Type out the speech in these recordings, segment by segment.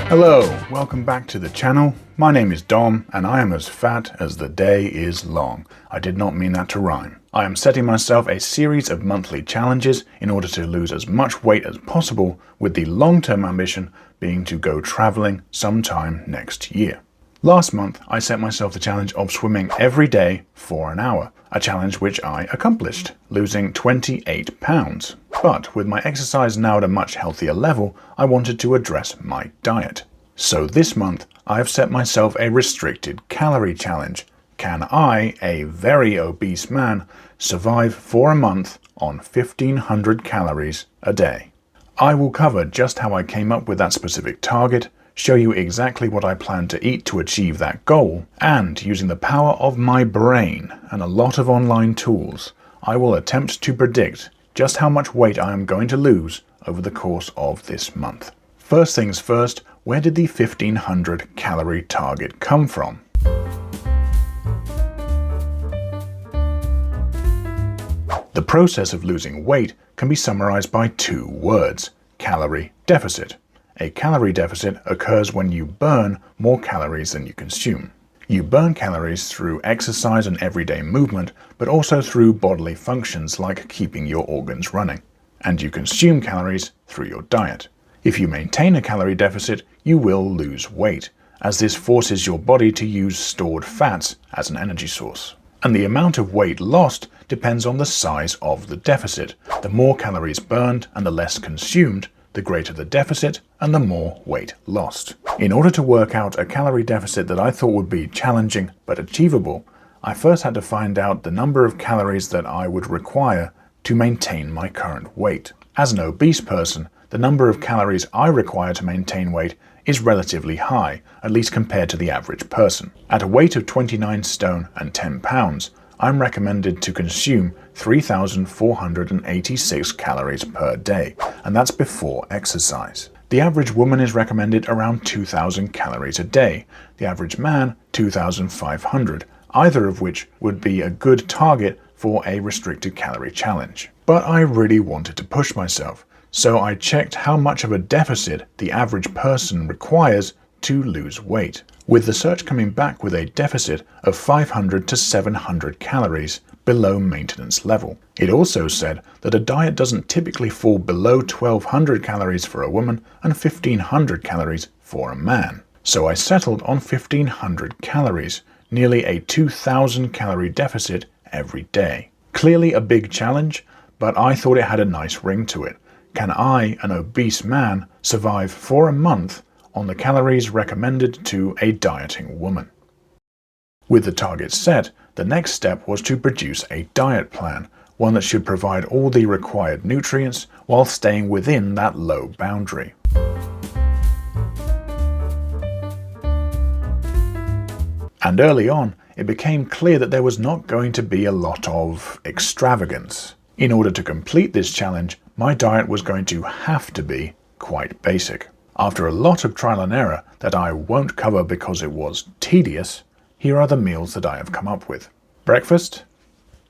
Hello, welcome back to the channel. My name is Dom and I am as fat as the day is long. I did not mean that to rhyme. I am setting myself a series of monthly challenges in order to lose as much weight as possible, with the long-term ambition being to go traveling sometime next year. Last month, I set myself the challenge of swimming every day for an hour, a challenge which I accomplished, losing 28 pounds. But with my exercise now at a much healthier level, I wanted to address my diet. So this month, I have set myself a restricted calorie challenge. Can I, a very obese man, survive for a month on 1,500 calories a day? I will cover just how I came up with that specific target, show you exactly what I plan to eat to achieve that goal, and using the power of my brain and a lot of online tools, I will attempt to predict just how much weight I am going to lose over the course of this month. First things first, where did the 1,500 calorie target come from? The process of losing weight can be summarized by two words: calorie deficit. A calorie deficit occurs when you burn more calories than you consume. You burn calories through exercise and everyday movement, but also through bodily functions like keeping your organs running. And you consume calories through your diet. If you maintain a calorie deficit, you will lose weight, as this forces your body to use stored fats as an energy source. And the amount of weight lost depends on the size of the deficit. The more calories burned and the less consumed, the greater the deficit and the more weight lost. In order to work out a calorie deficit that I thought would be challenging but achievable, I first had to find out the number of calories that I would require to maintain my current weight. As an obese person, the number of calories I require to maintain weight is relatively high, at least compared to the average person. At a weight of 29 stone and 10 pounds, I'm recommended to consume 3,486 calories per day, and that's before exercise. The average woman is recommended around 2,000 calories a day, the average man 2,500, either of which would be a good target for a restricted calorie challenge. But I really wanted to push myself, so I checked how much of a deficit the average person requires to lose weight, with the search coming back with a deficit of 500 to 700 calories below maintenance level. It also said that a diet doesn't typically fall below 1,200 calories for a woman and 1,500 calories for a man. So I settled on 1,500 calories, nearly a 2,000 calorie deficit every day. Clearly a big challenge, but I thought it had a nice ring to it. Can I, an obese man, survive for a month on the calories recommended to a dieting woman? With the target set, the next step was to produce a diet plan, one that should provide all the required nutrients while staying within that low boundary. And early on, it became clear that there was not going to be a lot of extravagance. In order to complete this challenge, my diet was going to have to be quite basic. After a lot of trial and error that I won't cover because it was tedious, here are the meals that I have come up with. Breakfast?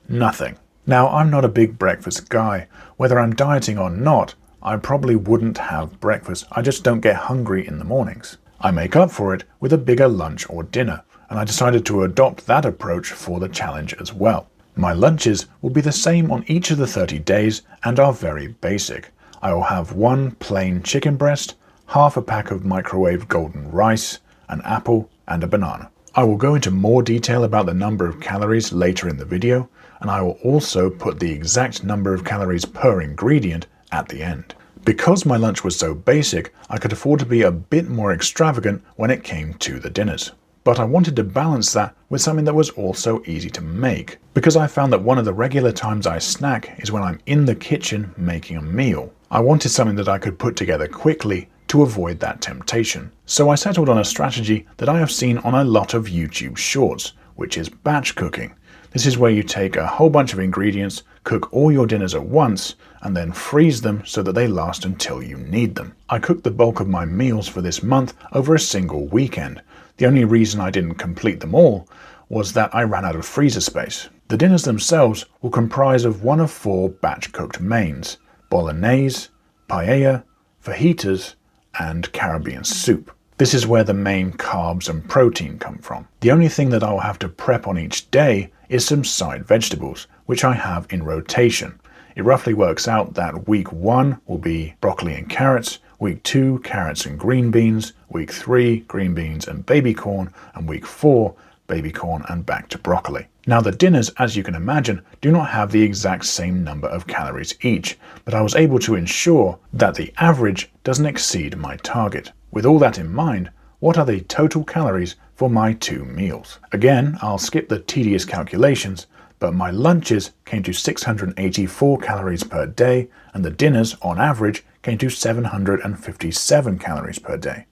Nothing. Now, I'm not a big breakfast guy. Whether I'm dieting or not, I probably wouldn't have breakfast. I just don't get hungry in the mornings. I make up for it with a bigger lunch or dinner, and I decided to adopt that approach for the challenge as well. My lunches will be the same on each of the 30 days and are very basic. I will have one plain chicken breast, half a pack of microwaved golden rice, an apple, and a banana. I will go into more detail about the number of calories later in the video, and I will also put the exact number of calories per ingredient at the end. Because my lunch was so basic, I could afford to be a bit more extravagant when it came to the dinners. But I wanted to balance that with something that was also easy to make, because I found that one of the regular times I snack is when I'm in the kitchen making a meal. I wanted something that I could put together quickly to avoid that temptation. So I settled on a strategy that I have seen on a lot of YouTube shorts, which is batch cooking. This is where you take a whole bunch of ingredients, cook all your dinners at once, and then freeze them so that they last until you need them. I cooked the bulk of my meals for this month over a single weekend. The only reason I didn't complete them all was that I ran out of freezer space. The dinners themselves will comprise of one of 4 batch-cooked mains: bolognese, paella, fajitas, and Caribbean soup. This is where the main carbs and protein come from. The only thing that I'll have to prep on each day is some side vegetables, which I have in rotation. It roughly works out that week 1 will be broccoli and carrots, week 2 carrots and green beans, week 3 green beans and baby corn, and week 4 baby corn and back to broccoli. Now the dinners, as you can imagine, do not have the exact same number of calories each, but I was able to ensure that the average doesn't exceed my target. With all that in mind, what are the total calories for my 2 meals? Again, I'll skip the tedious calculations, but my lunches came to 684 calories per day, and the dinners, on average, came to 757 calories per day,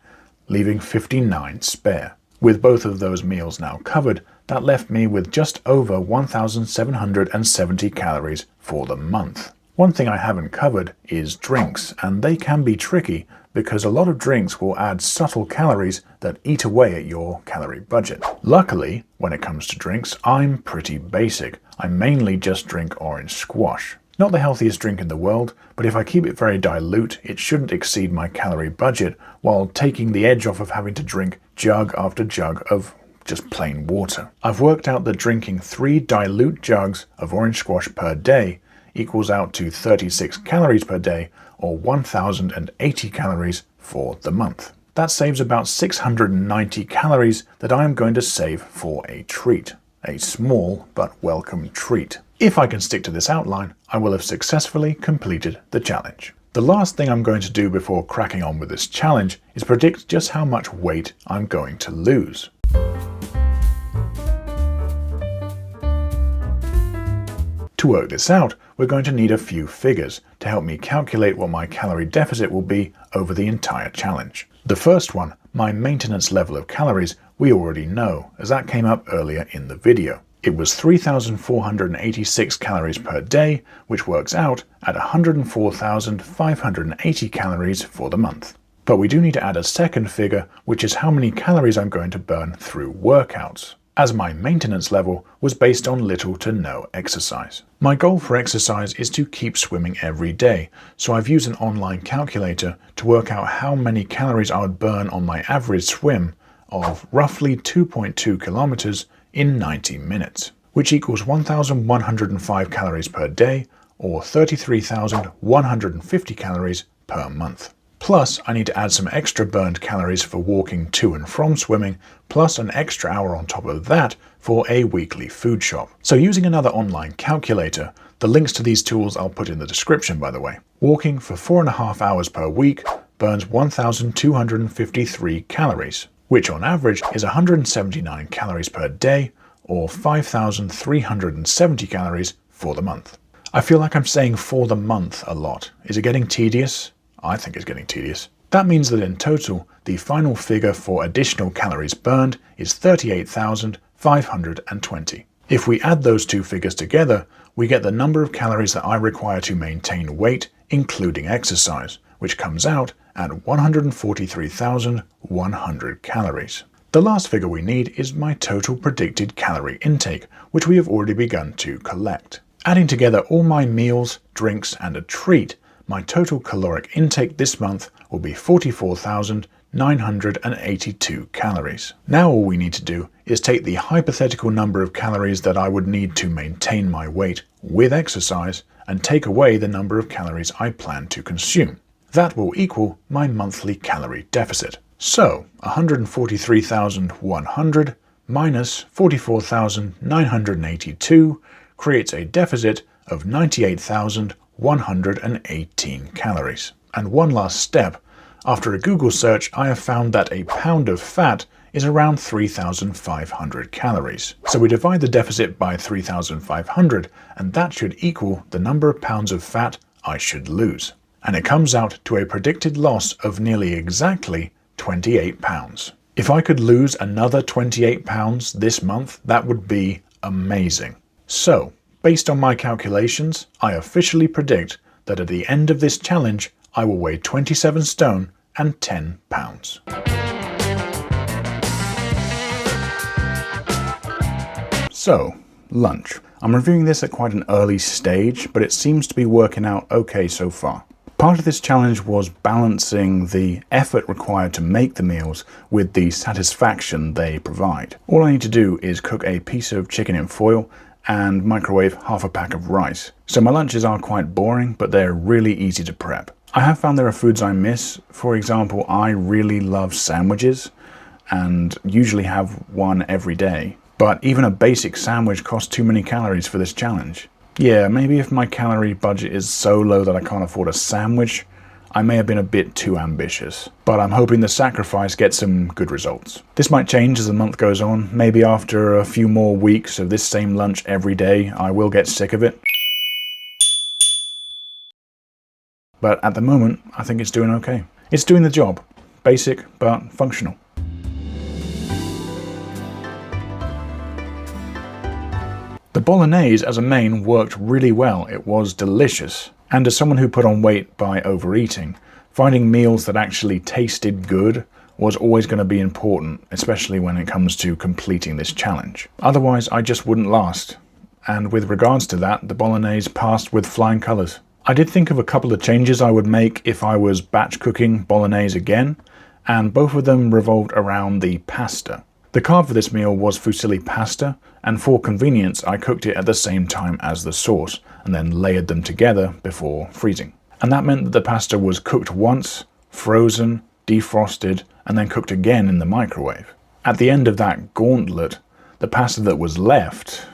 leaving 59 spare. With both of those meals now covered, that left me with just over 1,770 calories for the month. One thing I haven't covered is drinks, and they can be tricky because a lot of drinks will add subtle calories that eat away at your calorie budget. Luckily, when it comes to drinks, I'm pretty basic. I mainly just drink orange squash. Not the healthiest drink in the world, but if I keep it very dilute, it shouldn't exceed my calorie budget while taking the edge off of having to drink jug after jug of just plain water. I've worked out that drinking 3 dilute jugs of orange squash per day equals out to 36 calories per day, or 1,080 calories for the month. That saves about 690 calories that I am going to save for a treat. A small but welcome treat. If I can stick to this outline, I will have successfully completed the challenge. The last thing I'm going to do before cracking on with this challenge is predict just how much weight I'm going to lose. To work this out, we're going to need a few figures to help me calculate what my calorie deficit will be over the entire challenge. The first one, my maintenance level of calories, we already know, as that came up earlier in the video. It was 3,486 calories per day, which works out at 104,580 calories for the month. But we do need to add a second figure, which is how many calories I'm going to burn through workouts, as my maintenance level was based on little to no exercise. My goal for exercise is to keep swimming every day, so I've used an online calculator to work out how many calories I would burn on my average swim of roughly 2.2 kilometers in 90 minutes, which equals 1,105 calories per day, or 33,150 calories per month. Plus, I need to add some extra burned calories for walking to and from swimming, plus an extra hour on top of that for a weekly food shop. So using another online calculator, the links to these tools I'll put in the description by the way. Walking for 4.5 hours per week burns 1,253 calories, which on average is 179 calories per day, or 5,370 calories for the month. I feel like I'm saying for the month a lot. Is it getting tedious? I think it's getting tedious. That means that in total, the final figure for additional calories burned is 38,520. If we add those two figures together, we get the number of calories that I require to maintain weight, including exercise, which comes out at 143,100 calories. The last figure we need is my total predicted calorie intake, which we have already begun to collect. Adding together all my meals, drinks, and a treat, my total caloric intake this month will be 44,982 calories. Now all we need to do is take the hypothetical number of calories that I would need to maintain my weight with exercise and take away the number of calories I plan to consume. That will equal my monthly calorie deficit. So 143,100 minus 44,982 creates a deficit of 98,118 calories. And one last step, after a Google search I have found that a pound of fat is around 3,500 calories. So we divide the deficit by 3,500 and that should equal the number of pounds of fat I should lose. And it comes out to a predicted loss of nearly exactly 28 pounds. If I could lose another 28 pounds this month, that would be amazing. So, based on my calculations, I officially predict that at the end of this challenge, I will weigh 27 stone and 10 pounds. So, lunch. I'm reviewing this at quite an early stage, but it seems to be working out okay so far. Part of this challenge was balancing the effort required to make the meals with the satisfaction they provide. All I need to do is cook a piece of chicken in foil and microwave half a pack of rice. So my lunches are quite boring, but they're really easy to prep. I have found there are foods I miss. For example, I really love sandwiches and usually have one every day. But even a basic sandwich costs too many calories for this challenge. Yeah, maybe if my calorie budget is so low that I can't afford a sandwich, I may have been a bit too ambitious. But I'm hoping the sacrifice gets some good results. This might change as the month goes on. Maybe after a few more weeks of this same lunch every day, I will get sick of it. But at the moment, I think it's doing okay. It's doing the job. Basic, but functional. The bolognese as a main worked really well. It was delicious. And as someone who put on weight by overeating, finding meals that actually tasted good was always going to be important, especially when it comes to completing this challenge. Otherwise, I just wouldn't last. And with regards to that, the bolognese passed with flying colours. I did think of a couple of changes I would make if I was batch cooking bolognese again, and both of them revolved around the pasta. The carb for this meal was fusilli pasta, and for convenience I cooked it at the same time as the sauce, and then layered them together before freezing. And that meant that the pasta was cooked once, frozen, defrosted, and then cooked again in the microwave. At the end of that gauntlet, the pasta that was left,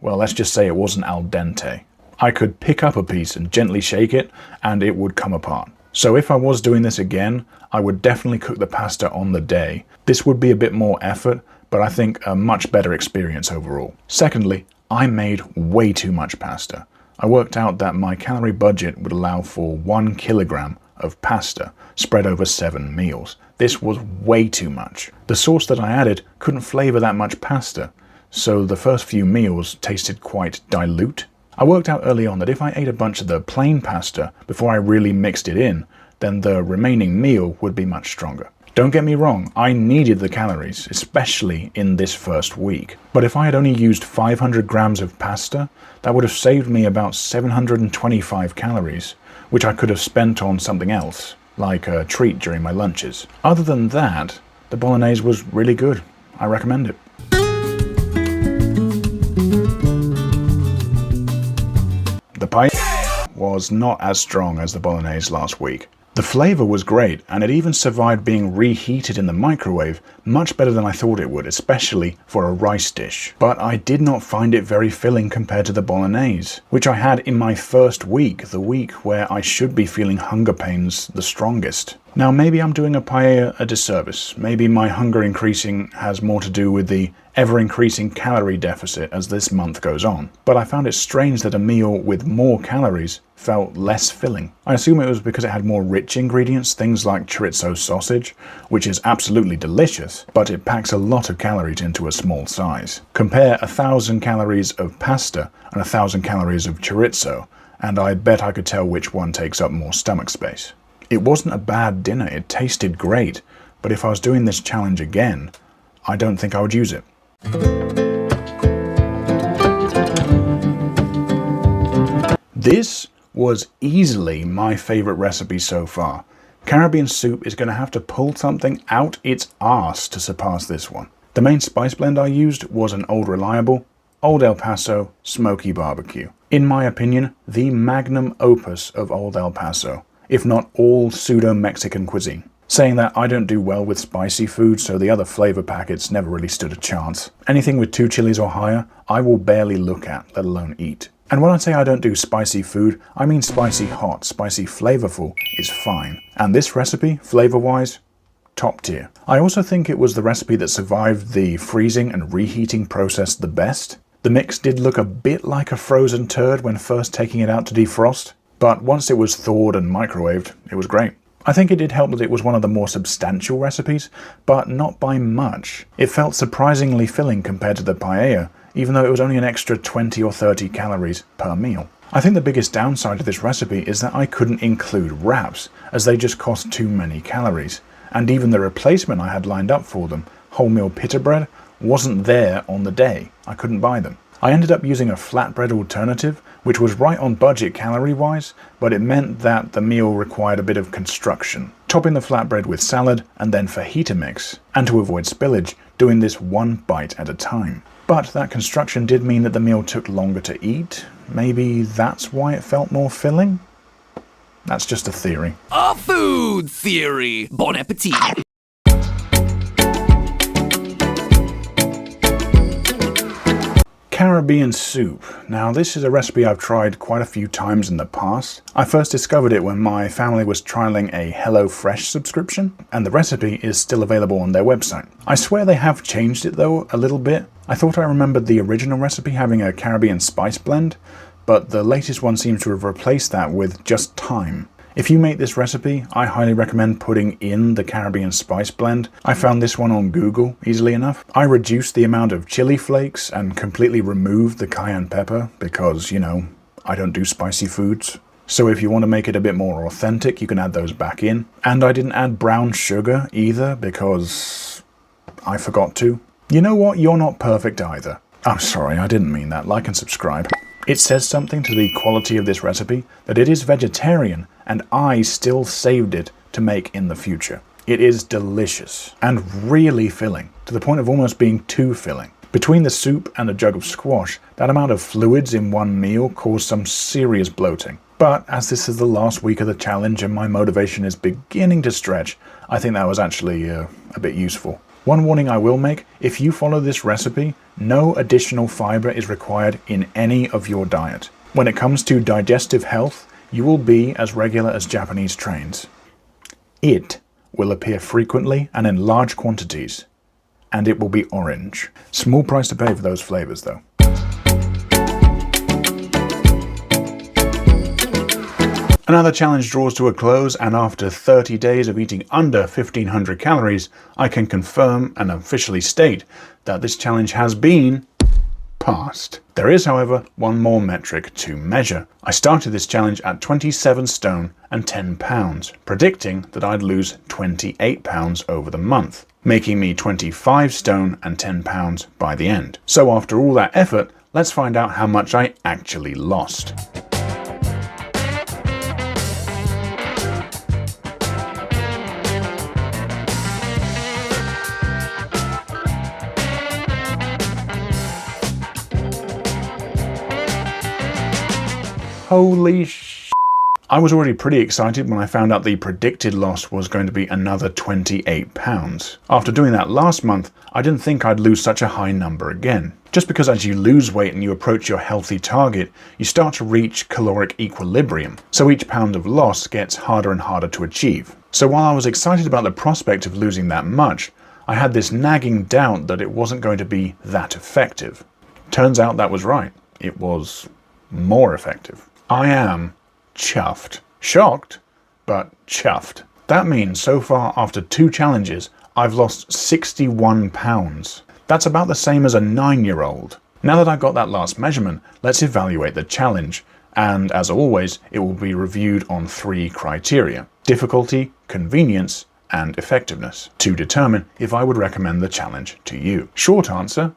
well, let's just say it wasn't al dente. I could pick up a piece and gently shake it, and it would come apart. So if I was doing this again, I would definitely cook the pasta on the day. This would be a bit more effort, but I think a much better experience overall. Secondly, I made way too much pasta. I worked out that my calorie budget would allow for 1 kilogram of pasta spread over 7 meals. This was way too much. The sauce that I added couldn't flavor that much pasta, so the first few meals tasted quite dilute. I worked out early on that if I ate a bunch of the plain pasta before I really mixed it in, then the remaining meal would be much stronger. Don't get me wrong, I needed the calories, especially in this first week. But if I had only used 500 grams of pasta, that would have saved me about 725 calories, which I could have spent on something else, like a treat during my lunches. Other than that, the bolognese was really good. I recommend it. The paella was not as strong as the bolognese last week. The flavour was great, and it even survived being reheated in the microwave much better than I thought it would, especially for a rice dish. But I did not find it very filling compared to the bolognese, which I had in my first week, the week where I should be feeling hunger pains the strongest. Now maybe I'm doing a paella a disservice. Maybe my hunger increasing has more to do with the ever-increasing calorie deficit as this month goes on. But I found it strange that a meal with more calories felt less filling. I assume it was because it had more rich ingredients, things like chorizo sausage, which is absolutely delicious, but it packs a lot of calories into a small size. Compare 1,000 calories of pasta and 1,000 calories of chorizo, and I bet I could tell which one takes up more stomach space. It wasn't a bad dinner, it tasted great, but if I was doing this challenge again, I don't think I would use it. This was easily my favorite recipe so far. Caribbean soup is going to have to pull something out its arse to surpass this one. The main spice blend I used was an Old Reliable, Old El Paso Smoky Barbecue. In my opinion, the magnum opus of Old El Paso, if not all pseudo-Mexican cuisine. Saying that, I don't do well with spicy food, so the other flavor packets never really stood a chance. Anything with 2 chilies or higher, I will barely look at, let alone eat. And when I say I don't do spicy food, I mean spicy hot. Spicy flavorful is fine. And this recipe, flavor-wise, top tier. I also think it was the recipe that survived the freezing and reheating process the best. The mix did look a bit like a frozen turd when first taking it out to defrost, but once it was thawed and microwaved, it was great. I think it did help that it was one of the more substantial recipes, but not by much. It felt surprisingly filling compared to the paella, even though it was only an extra 20 or 30 calories per meal. I think the biggest downside to this recipe is that I couldn't include wraps, as they just cost too many calories. And even the replacement I had lined up for them, wholemeal pita bread, wasn't there on the day. I couldn't buy them. I ended up using a flatbread alternative, which was right on budget calorie-wise, but it meant that the meal required a bit of construction. Topping the flatbread with salad and then fajita mix, and to avoid spillage, doing this one bite at a time. But that construction did mean that the meal took longer to eat. Maybe that's why it felt more filling? That's just a theory. A food theory. Bon appetit. Caribbean soup. Now this is a recipe I've tried quite a few times in the past. I first discovered it when my family was trialing a HelloFresh subscription, and the recipe is still available on their website. I swear they have changed it though a little bit. I thought I remembered the original recipe having a Caribbean spice blend, but the latest one seems to have replaced that with just thyme. If you make this recipe, I highly recommend putting in the Caribbean spice blend. I found this one on Google easily enough. I reduced the amount of chili flakes and completely removed the cayenne pepper because, you know, I don't do spicy foods. So if you want to make it a bit more authentic, you can add those back in. And I didn't add brown sugar either because I forgot to. You know what? You're not perfect either. I'm sorry, I didn't mean that. Like and subscribe. It says something to the quality of this recipe that it is vegetarian, and I still saved it to make in the future. It is delicious and really filling, to the point of almost being too filling. Between the soup and a jug of squash, that amount of fluids in one meal caused some serious bloating. But as this is the last week of the challenge and my motivation is beginning to stretch, I think that was actually a bit useful. One warning I will make, if you follow this recipe, no additional fiber is required in any of your diet. When it comes to digestive health, you will be as regular as Japanese trains. It will appear frequently and in large quantities, and it will be orange. Small price to pay for those flavors though. Another challenge draws to a close, and after 30 days of eating under 1,500 calories, I can confirm and officially state that this challenge has been passed. There is, however, one more metric to measure. I started this challenge at 27 stone and 10 pounds, predicting that I'd lose 28 pounds over the month, making me 25 stone and 10 pounds by the end. So after all that effort, let's find out how much I actually lost. Holy sh**. I was already pretty excited when I found out the predicted loss was going to be another 28 pounds. After doing that last month, I didn't think I'd lose such a high number again. Just because as you lose weight and you approach your healthy target, you start to reach caloric equilibrium. So each pound of loss gets harder and harder to achieve. So while I was excited about the prospect of losing that much, I had this nagging doubt that it wasn't going to be that effective. Turns out that was right. It was more effective. I am chuffed. Shocked, but chuffed. That means so far after 2 challenges, I've lost 61 pounds. That's about the same as a 9-year-old. Now that I've got that last measurement, let's evaluate the challenge. And as always, it will be reviewed on 3 criteria: difficulty, convenience, and effectiveness, to determine if I would recommend the challenge to you. Short answer,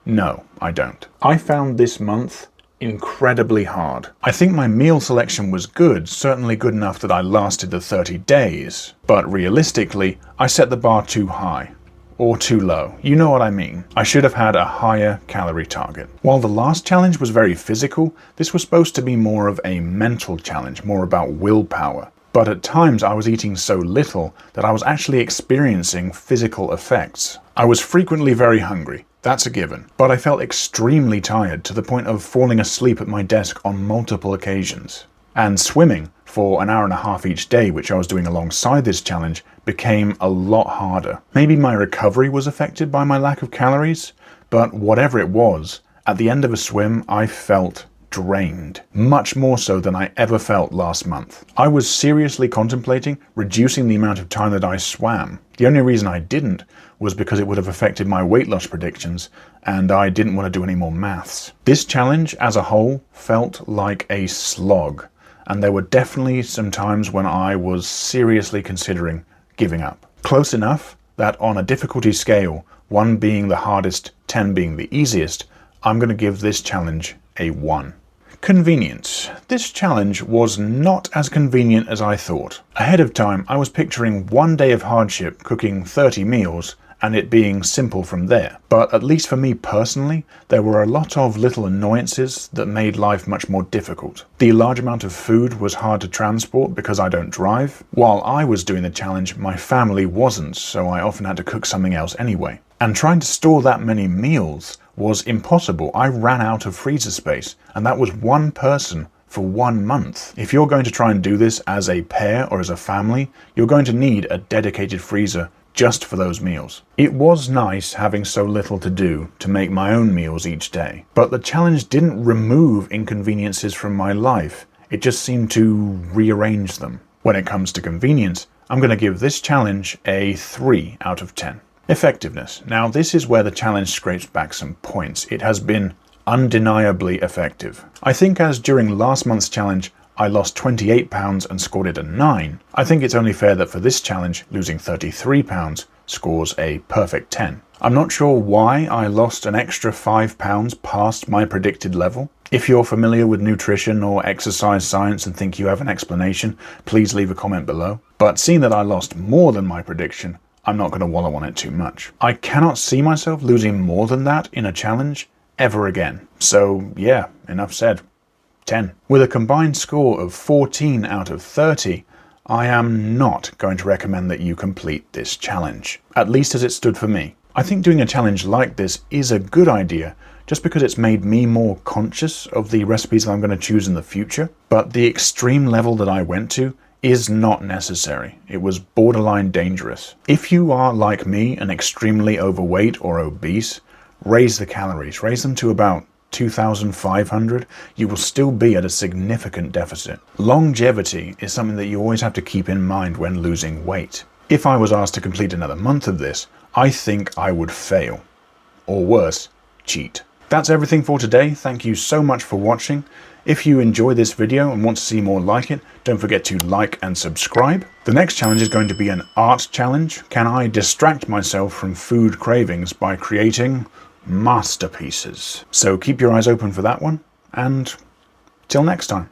no, I don't. I found this month incredibly hard. I think my meal selection was good, certainly good enough that I lasted the 30 days. But realistically, I set the bar too high. Or too low. You know what I mean. I should have had a higher calorie target. While the last challenge was very physical, this was supposed to be more of a mental challenge, more about willpower. But at times I was eating so little that I was actually experiencing physical effects. I was frequently very hungry. That's a given. But I felt extremely tired to the point of falling asleep at my desk on multiple occasions. And swimming for an hour and a half each day, which I was doing alongside this challenge, became a lot harder. Maybe my recovery was affected by my lack of calories, but whatever it was, at the end of a swim, I felt drained. Much more so than I ever felt last month. I was seriously contemplating reducing the amount of time that I swam. The only reason I didn't was because it would have affected my weight loss predictions, and I didn't want to do any more maths. This challenge as a whole felt like a slog, and there were definitely some times when I was seriously considering giving up. Close enough that on a difficulty scale, 1 being the hardest, 10 being the easiest, I'm going to give this challenge a 1. Convenience. This challenge was not as convenient as I thought. Ahead of time, I was picturing one day of hardship cooking 30 meals and it being simple from there. But at least for me personally, there were a lot of little annoyances that made life much more difficult. The large amount of food was hard to transport because I don't drive. While I was doing the challenge, my family wasn't, so I often had to cook something else anyway. And trying to store that many meals was impossible. I ran out of freezer space, and that was one person for 1 month. If you're going to try and do this as a pair or as a family, you're going to need a dedicated freezer just for those meals. It was nice having so little to do to make my own meals each day, but the challenge didn't remove inconveniences from my life. It just seemed to rearrange them. When it comes to convenience, I'm going to give this challenge a 3 out of 10. Effectiveness. Now this is where the challenge scrapes back some points. It has been undeniably effective. I think as during last month's challenge, I lost 28 pounds and scored it a 9. I think it's only fair that for this challenge, losing 33 pounds scores a perfect 10. I'm not sure why I lost an extra 5 pounds past my predicted level. If you're familiar with nutrition or exercise science and think you have an explanation, please leave a comment below. But seeing that I lost more than my prediction, I'm not going to wallow on it too much. I cannot see myself losing more than that in a challenge ever again. So yeah, enough said. 10. With a combined score of 14 out of 30, I am not going to recommend that you complete this challenge, at least as it stood for me. I think doing a challenge like this is a good idea just because it's made me more conscious of the recipes that I'm going to choose in the future, but the extreme level that I went to is not necessary. It was borderline dangerous. If you are like me and extremely overweight or obese, raise the calories, raise them to about 2,500, you will still be at a significant deficit. Longevity is something that you always have to keep in mind when losing weight. If I was asked to complete another month of this, I think I would fail. Or worse, cheat. That's everything for today. Thank you so much for watching. If you enjoyed this video and want to see more like it, don't forget to like and subscribe. The next challenge is going to be an art challenge. Can I distract myself from food cravings by creating masterpieces? So keep your eyes open for that one, and till next time.